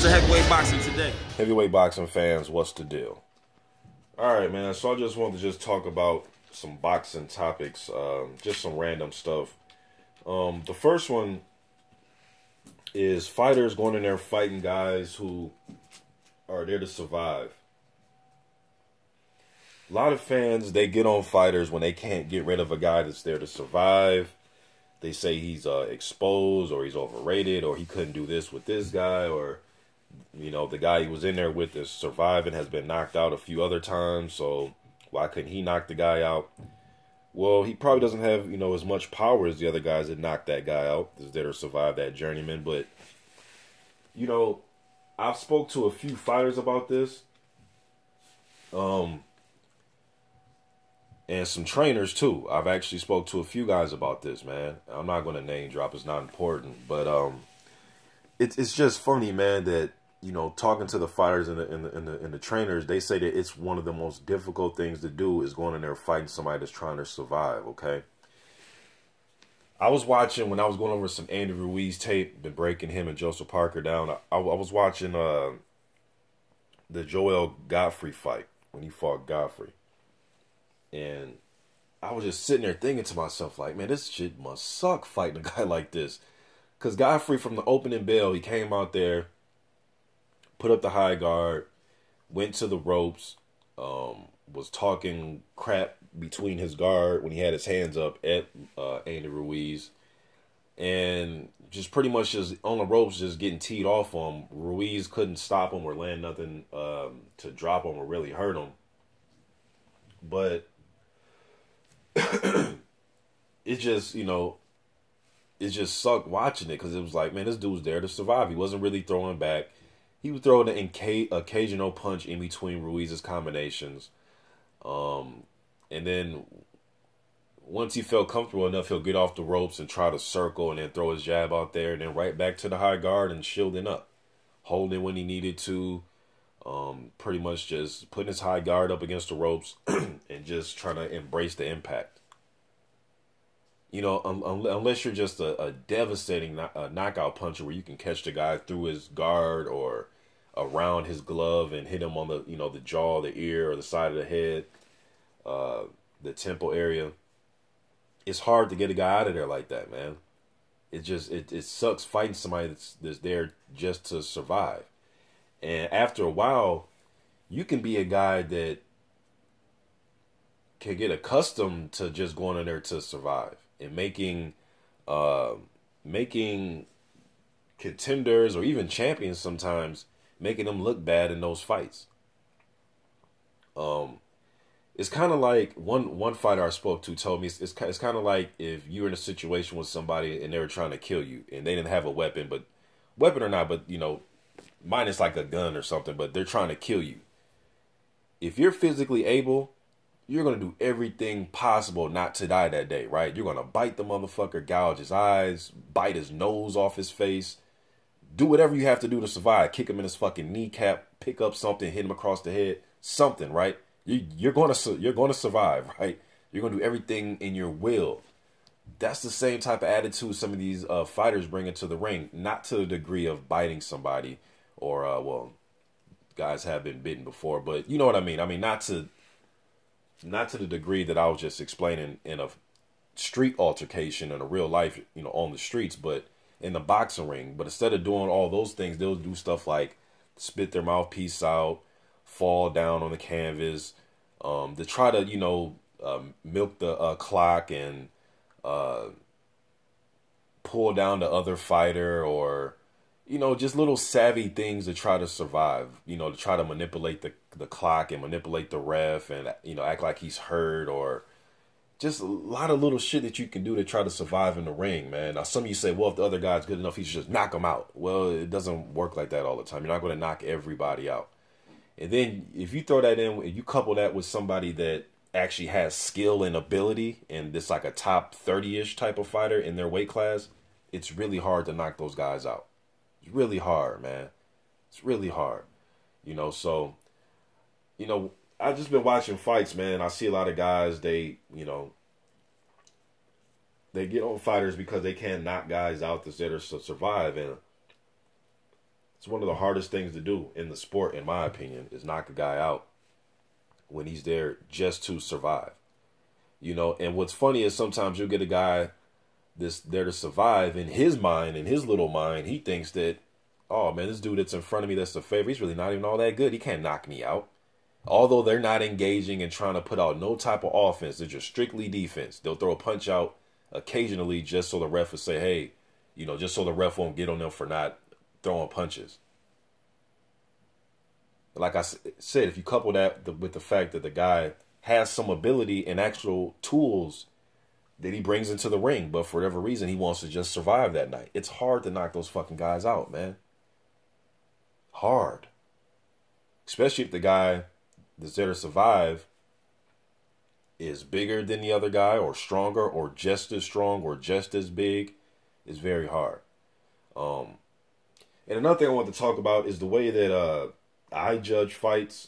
to Heavyweight Boxing Today. Heavyweight boxing fans, what's the deal? Alright, man, so I just wanted to just talk about some boxing topics, just some random stuff. The first one is fighters going in there fighting guys who are there to survive. A lot of fans, they get on fighters when they can't get rid of a guy that's there to survive. They say he's exposed, or he's overrated, or he couldn't do this with this guy, or, you know, the guy he was in there with is surviving, has been knocked out a few other times, so why couldn't he knock the guy out? Well, he probably doesn't have, you know, as much power as the other guys that knocked that guy out, is there to survive, that journeyman. But, you know, I've spoke to a few fighters about this. And some trainers too. I've actually spoke to a few guys about this, man. I'm not going to name drop. It's not important. But it's just funny, man, that, you know, talking to the fighters and the trainers, they say that it's one of the most difficult things to do is going in there fighting somebody that's trying to survive, okay? I was watching, when I was going over some Andy Ruiz tape, been breaking him and Joseph Parker down, I was watching the Joel Godfrey fight, when he fought Godfrey. And I was just sitting there thinking to myself, like, man, this shit must suck fighting a guy like this. Because Godfrey, from the opening bell, he came out there, put up the high guard, went to the ropes, was talking crap between his guard when he had his hands up at Andy Ruiz. And just pretty much just on the ropes, just getting teed off on him. Ruiz couldn't stop him or land nothing to drop him or really hurt him. But it just, you know, it just sucked watching it, because it was like, man, this dude's there to survive. He wasn't really throwing back. He was throwing an occasional punch in between Ruiz's combinations. And then once he felt comfortable enough, he'll get off the ropes and try to circle and then throw his jab out there, and then right back to the high guard and shielding up, holding when he needed to. Pretty much just putting his high guard up against the ropes and just trying to embrace the impact. You know, unless you're just a devastating knockout puncher where you can catch the guy through his guard or around his glove and hit him on the, you know, the jaw, the ear, or the side of the head, the temple area. It's hard to get a guy out of there like that, man. It just, it sucks fighting somebody that's there just to survive. And after a while, you can be a guy that can get accustomed to just going in there to survive and making contenders or even champions sometimes, making them look bad in those fights. It's kind of like one fighter I spoke to told me it's kind of like if you were in a situation with somebody and they were trying to kill you and they didn't have a weapon, but weapon or not, but, you know, minus like a gun or something, but they're trying to kill you. If you're physically able, you're going to do everything possible not to die that day, right? You're going to bite the motherfucker, gouge his eyes, bite his nose off his face, do whatever you have to do to survive. Kick him in his fucking kneecap, pick up something, hit him across the head, something, right? You're going to survive, right? You're going to do everything in your will. That's the same type of attitude some of these fighters bring into the ring, not to the degree of biting somebody. Or, well, guys have been bitten before, but you know what I mean. I mean, not to the degree that I was just explaining in a street altercation in a real life, you know, on the streets, but in the boxing ring. But instead of doing all those things, they'll do stuff like spit their mouthpiece out, fall down on the canvas, to try to, you know, milk the clock and pull down the other fighter, or, you know, just little savvy things to try to survive, you know, to try to manipulate the clock and manipulate the ref and, you know, act like he's hurt, or just a lot of little shit that you can do to try to survive in the ring, man. Now, some of you say, well, if the other guy's good enough, he should just knock him out. Well, it doesn't work like that all the time. You're not going to knock everybody out. And then if you throw that in, and you couple that with somebody that actually has skill and ability, and this like a top 30-ish type of fighter in their weight class, it's really hard to knock those guys out. It's really hard, man. It's really hard. You know, so, you know, I've just been watching fights, man. I see a lot of guys, they, you know, they get on fighters because they can't knock guys out that's there to survive. And It's one of the hardest things to do in the sport, in my opinion, is knock a guy out when he's there just to survive. You know, and what's funny is sometimes you'll get a guy this there to survive. In his mind, in his little mind, he thinks that, oh man, this dude that's in front of me that's the favorite, he's really not even all that good. He can't knock me out. Although they're not engaging and trying to put out no type of offense, they're just strictly defense. They'll throw a punch out occasionally just so the ref will say, hey, you know, just so the ref won't get on them for not throwing punches. Like I said, if you couple that with the fact that the guy has some ability and actual tools that he brings into the ring, but for whatever reason, he wants to just survive that night. It's hard to knock those fucking guys out, man. Hard. Especially if the guy that's there to survive is bigger than the other guy, or stronger, or just as strong, or just as big. It's very hard. And another thing I want to talk about is the way that I judge fights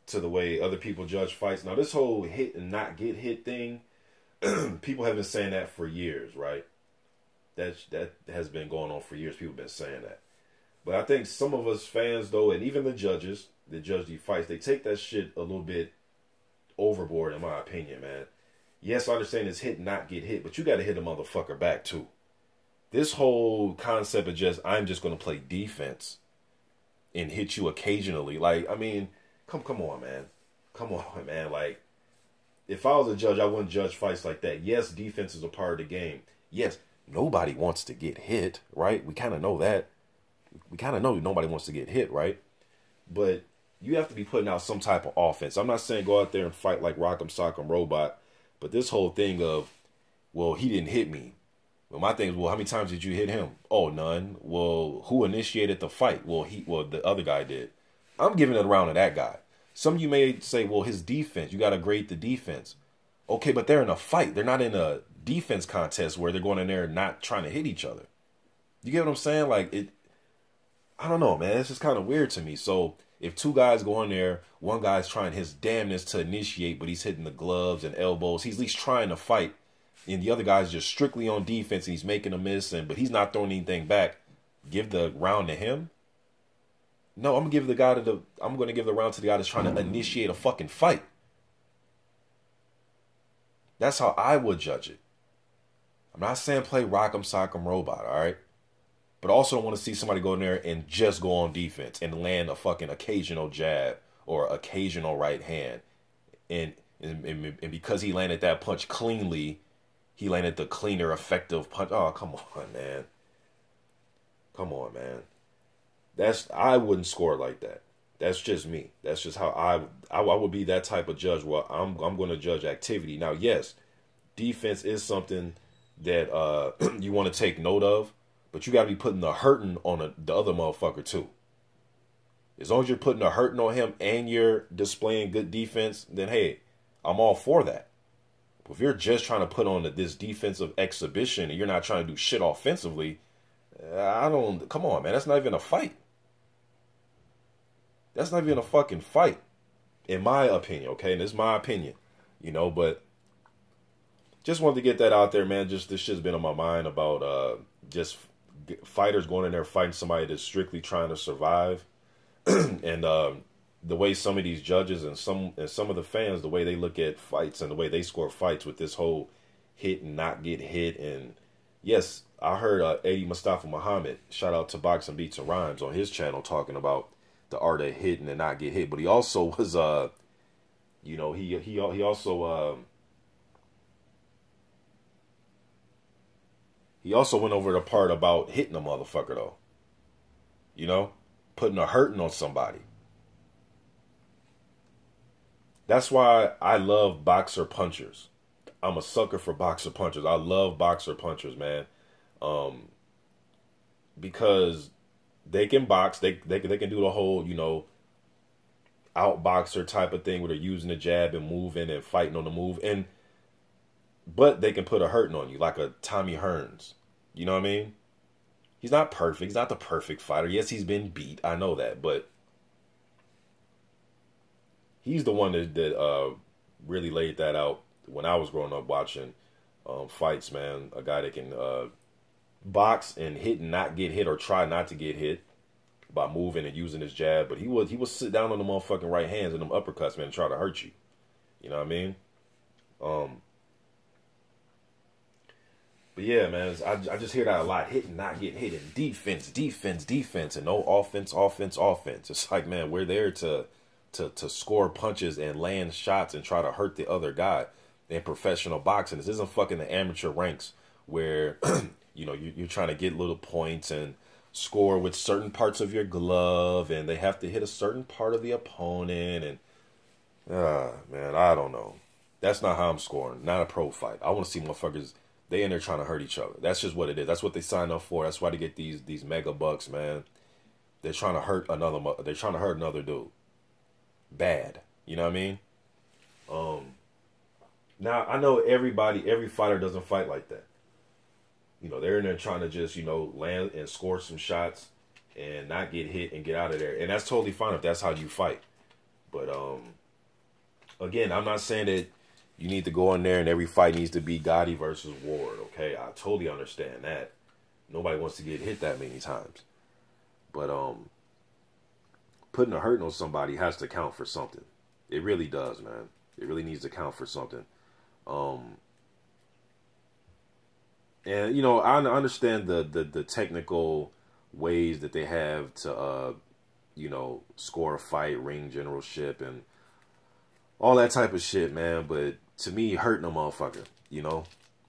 to the way other people judge fights. Now, this whole hit and not get hit thing, people have been saying that for years, right? That has been going on for years. People have been saying that. But I think some of us fans, though, and even the judges that judge these fights, they take that shit a little bit overboard, in my opinion, man. Yes, I understand it's hit and not get hit, but you got to hit a motherfucker back, too. This whole concept of just, I'm just going to play defense and hit you occasionally. Like, I mean, come on, man. Come on, man. Like, if I was a judge, I wouldn't judge fights like that. Yes, defense is a part of the game. Yes, nobody wants to get hit, right? We kind of know that. We kind of know nobody wants to get hit, right? But you have to be putting out some type of offense. I'm not saying go out there and fight like Rock'em Sock'em Robot, but this whole thing of, well, he didn't hit me. Well, my thing is, well, how many times did you hit him? Oh, none. Well, who initiated the fight? Well, the other guy did. I'm giving it around to that guy. Some of you may say, well, his defense, you got to grade the defense. Okay, but they're in a fight. They're not in a defense contest where they're going in there not trying to hit each other. You get what I'm saying? Like, I don't know, man. It's just kind of weird to me. So if two guys go in there, one guy's trying his damnness to initiate, but he's hitting the gloves and elbows. He's at least trying to fight. And the other guy's just strictly on defense, and he's making a miss, but he's not throwing anything back. Give the round to him? No, I'm going to give the round to the guy that's trying to initiate a fucking fight. That's how I would judge it. I'm not saying play Rock'em Sock'em Robot, all right? But also don't want to see somebody go in there and just go on defense and land a fucking occasional jab or occasional right hand. And because he landed that punch cleanly, he landed the cleaner, effective punch. Oh, come on, man. Come on, man. I wouldn't score like that. That's just me. That's just how I would be that type of judge. Well, I'm going to judge activity. Now, yes, defense is something that you want to take note of, but you got to be putting the hurting on the other motherfucker too. As long as you're putting the hurting on him and you're displaying good defense, then hey, I'm all for that. If you're just trying to put on this defensive exhibition and you're not trying to do shit offensively, come on, man. That's not even a fight. That's not even a fucking fight, in my opinion, okay? And this is my opinion, but just wanted to get that out there, man. Just this shit's been on my mind about just fighters going in there fighting somebody that's strictly trying to survive. And the way some of these judges and some of the fans, the way they look at fights and the way they score fights with this whole hit and not get hit. And yes, I heard Eddie Mustafa Muhammad, shout out to Boxing Beats and Rhymes, on his channel talking about the art of hitting and not get hit. But he also was, he also went over the part about hitting a motherfucker though, putting a hurting on somebody. That's why I love boxer punchers. I'm a sucker for boxer punchers. I love boxer punchers, man. Because they can box. They can do the whole, outboxer type of thing where they're using the jab and moving and fighting on the move. But they can put a hurting on you, like a Tommy Hearns. You know what I mean? He's not perfect. He's not the perfect fighter. Yes, he's been beat. I know that, but he's the one that really laid that out when I was growing up watching fights, man. A guy that can box and hit and not get hit or try not to get hit. by moving and using his jab, but he would sit down on the motherfucking right hands and them uppercuts, man, and try to hurt you. You know what I mean? But yeah, man, I just hear that a lot. Hitting, not getting hit, and defense, and no offense. It's like, man, we're there to score punches and land shots and try to hurt the other guy in professional boxing. This isn't fucking the amateur ranks where you know you're trying to get little points and score with certain parts of your glove, and they have to hit a certain part of the opponent. And man, I don't know. That's not how I'm scoring. Not a pro fight. I want to see motherfuckers. They in there trying to hurt each other. That's just what it is. That's what they signed up for. That's why they get these mega bucks, man. They're trying to hurt another. They're trying to hurt another dude. Bad. You know what I mean? Now I know every fighter doesn't fight like that. You know, they're in there trying to just, you know, land and score some shots and not get hit and get out of there. And that's totally fine if that's how you fight. But again, I'm not saying that you need to go in there and every fight needs to be Gotti versus Ward, okay? I totally understand that. Nobody wants to get hit that many times. But putting a hurting on somebody has to count for something. It really does, man. It really needs to count for something. And, you know, I understand the technical ways that they have to, you know, score a fight, ring generalship, and all that type of shit, man. But to me, hurting a motherfucker, you know,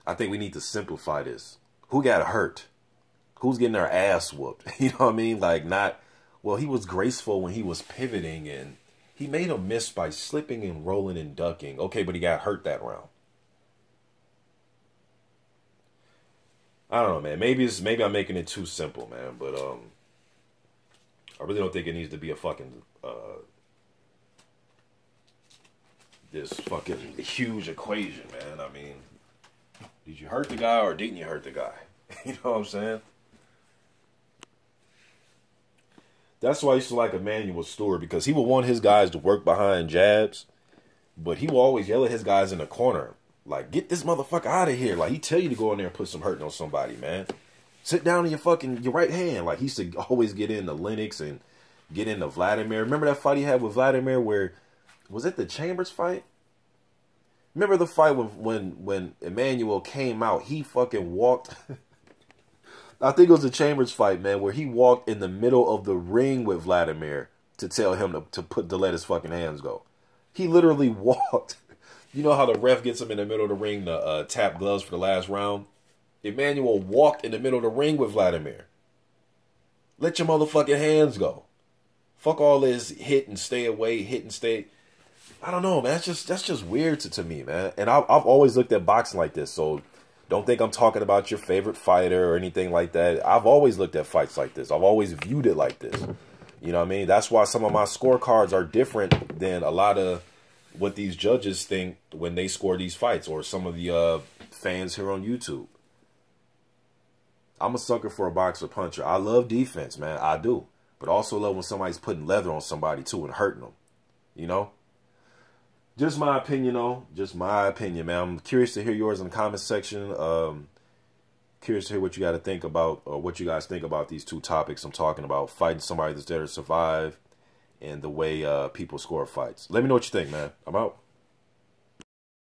I think we need to simplify this. Who got hurt? Who's getting their ass whooped? You know what I mean? Like, not, well, he was graceful when he was pivoting and he made a miss by slipping and rolling and ducking. Okay, but he got hurt that round. I don't know, man. Maybe I'm making it too simple, man. But I really don't think it needs to be a fucking this fucking huge equation, man. I mean, did you hurt the guy or didn't you hurt the guy? You know what I'm saying? That's why I used to like Emanuel Stewart, because he would want his guys to work behind jabs, but he will always yell at his guys in the corner. Like, get this motherfucker out of here. Like, he tell you to go in there and put some hurting on somebody, man. Sit down in your right hand. Like, he used to always get into Lennox and get into Vladimir. Remember that fight he had with Vladimir where, was it the Chambers fight? Remember the fight when Emanuel came out, he fucking walked. I think it was the Chambers fight, man, where he walked in the middle of the ring with Vladimir to tell him to let his fucking hands go. He literally walked. You know how the ref gets him in the middle of the ring to tap gloves for the last round? Emanuel walked in the middle of the ring with Vladimir. Let your motherfucking hands go. Fuck all this hit and stay away, hit and stay. I don't know, man. That's just weird to me, man. And I've always looked at boxing like this, so don't think I'm talking about your favorite fighter or anything like that. I've always looked at fights like this. I've always viewed it like this. You know what I mean? That's why some of my scorecards are different than a lot of what these judges think when they score these fights, or some of the fans here on YouTube. I'm a sucker for a boxer puncher. I love defense, man. I do. But also love when somebody's putting leather on somebody too and hurting them. You know? Just my opinion, though. Just my opinion, man. I'm curious to hear yours in the comment section. Curious to hear what you got to think about, or what you guys think about these two topics I'm talking about: fighting somebody that's there to survive, and the way people score fights. Let me know what you think, man. I'm out.